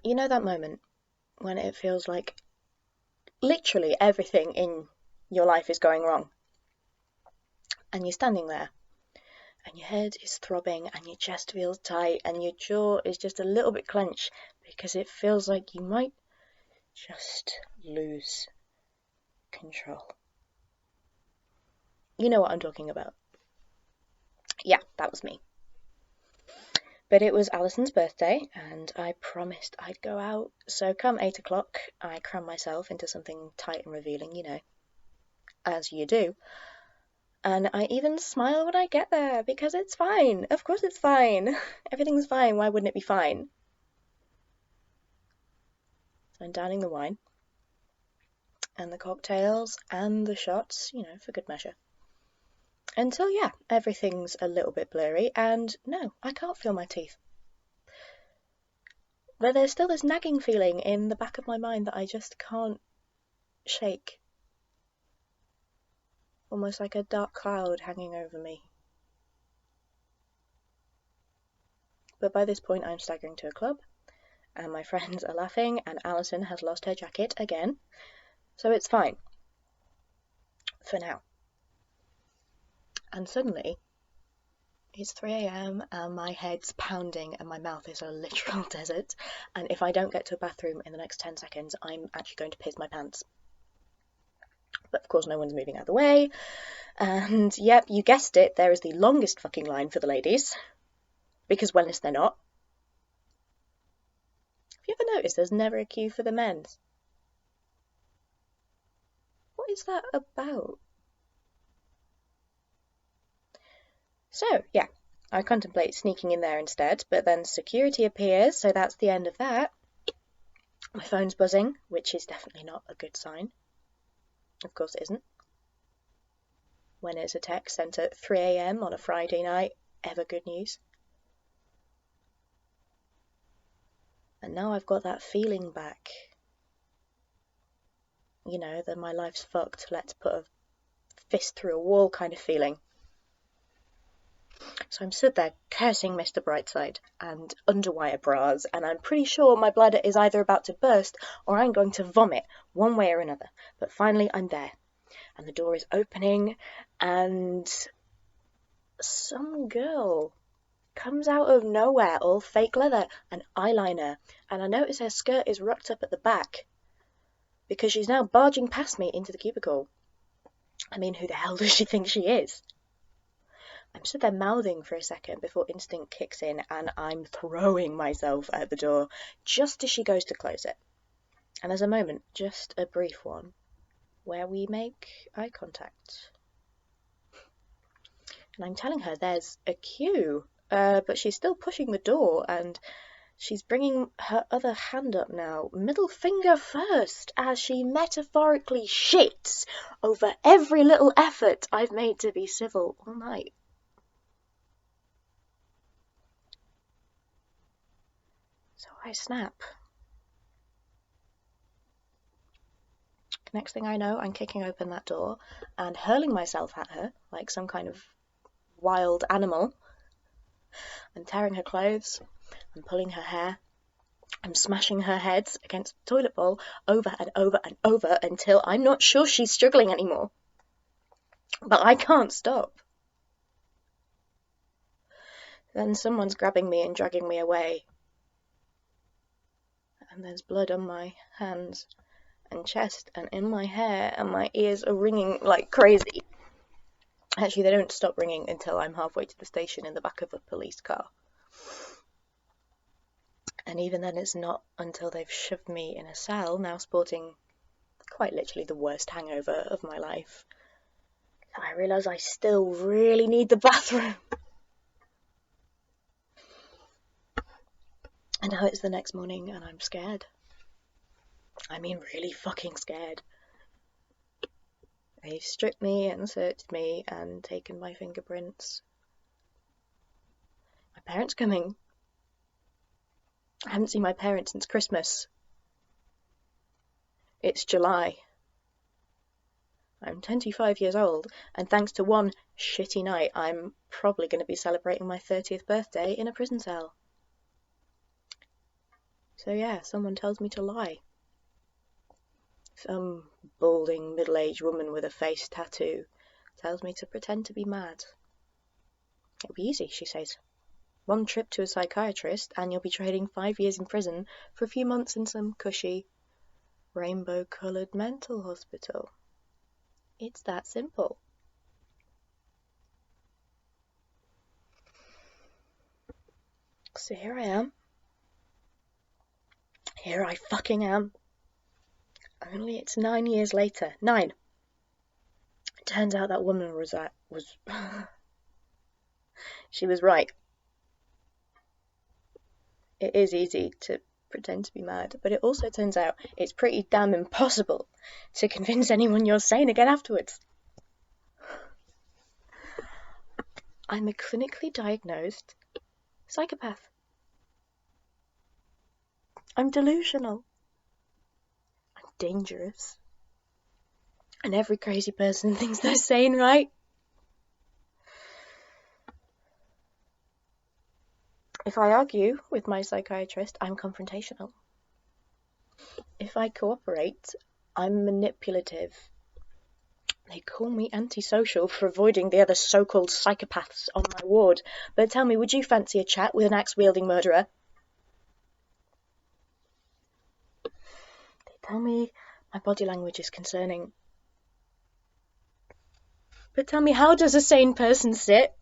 You know that moment when it feels like literally everything in your life is going wrong, and you're standing there, and your head is throbbing, and your chest feels tight, and your jaw is just a little bit clenched because it feels like you might just lose control. You know what I'm talking about. Yeah, that was me. But it was Alison's birthday, and I promised I'd go out. So come 8 o'clock, I cram myself into something tight and revealing, you know, as you do. And I even smile when I get there, because it's fine. Of course it's fine. Everything's fine. Why wouldn't it be fine? So I'm downing the wine, and the cocktails, and the shots, you know, for good measure. Until, yeah, everything's a little bit blurry, and no, I can't feel my teeth. But there's still this nagging feeling in the back of my mind that I just can't shake. Almost like a dark cloud hanging over me. But by this point I'm staggering to a club, and my friends are laughing, and Alison has lost her jacket again. So it's fine. For now. And suddenly, it's 3 a.m. and my head's pounding and my mouth is a literal desert, and if I don't get to a bathroom in the next 10 seconds, I'm actually going to piss my pants. But of course no one's moving out of the way, and yep, you guessed it, there is the longest fucking line for the ladies, because wellness they're not. Have you ever noticed there's never a queue for the men's? What is that about? So, yeah, I contemplate sneaking in there instead, but then security appears, so that's the end of that. My phone's buzzing, which is definitely not a good sign. Of course it isn't. When it's a text sent at 3 a.m. on a Friday night, ever good news. And now I've got that feeling back. You know, that my life's fucked, let's put a fist through a wall kind of feeling. So I'm stood there cursing Mr. Brightside and underwire bras, and I'm pretty sure my bladder is either about to burst or I'm going to vomit, one way or another. But finally I'm there, and the door is opening, and some girl comes out of nowhere, all fake leather and eyeliner, and I notice her skirt is rucked up at the back, because she's now barging past me into the cubicle. I mean, who the hell does she think she is? I'm stood there mouthing for a second before instinct kicks in, and I'm throwing myself at the door just as she goes to close it. And there's a moment, just a brief one, where we make eye contact. And I'm telling her there's a queue, but she's still pushing the door, and she's bringing her other hand up now, middle finger first, as she metaphorically shits over every little effort I've made to be civil all night. So I snap. Next thing I know, I'm kicking open that door and hurling myself at her like some kind of wild animal. I'm tearing her clothes, I'm pulling her hair, I'm smashing her head against the toilet bowl over and over and over until I'm not sure she's struggling anymore. But I can't stop. Then someone's grabbing me and dragging me away. And there's blood on my hands and chest and in my hair, and my ears are ringing like crazy. Actually, they don't stop ringing until I'm halfway to the station in the back of a police car. And even then it's not until they've shoved me in a cell, now sporting quite literally the worst hangover of my life, that I realise I still really need the bathroom. And now it's the next morning and I'm scared. I mean, really fucking scared. They've stripped me and searched me and taken my fingerprints. My parents are coming. I haven't seen my parents since Christmas. It's July. I'm 25 years old, and thanks to one shitty night, I'm probably going to be celebrating my 30th birthday in a prison cell. So yeah, someone tells me to lie. Some balding middle-aged woman with a face tattoo tells me to pretend to be mad. It'll be easy, she says. One trip to a psychiatrist and you'll be trading 5 years in prison for a few months in some cushy, rainbow-coloured mental hospital. It's that simple. So here I am. Here I fucking am. Only it's 9 years later. 9. It turns out that woman was she was right. It is easy to pretend to be mad, but it also turns out it's pretty damn impossible to convince anyone you're sane again afterwards. I'm a clinically diagnosed psychopath. I'm delusional. I'm dangerous. And every crazy person thinks they're sane, right? If I argue with my psychiatrist, I'm confrontational. If I cooperate, I'm manipulative. They call me antisocial for avoiding the other so-called psychopaths on my ward. But tell me, would you fancy a chat with an axe-wielding murderer? They tell me my body language is concerning. But tell me, how does a sane person sit?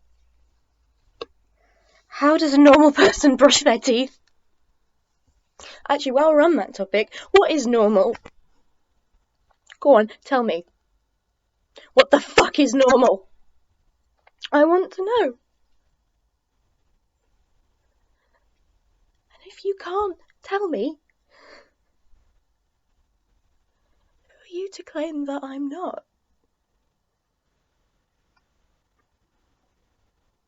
How does a normal person brush their teeth? Actually, while we're on that topic, what is normal? Go on, tell me. What the fuck is normal? I want to know. And if you can't tell me, who are you to claim that I'm not?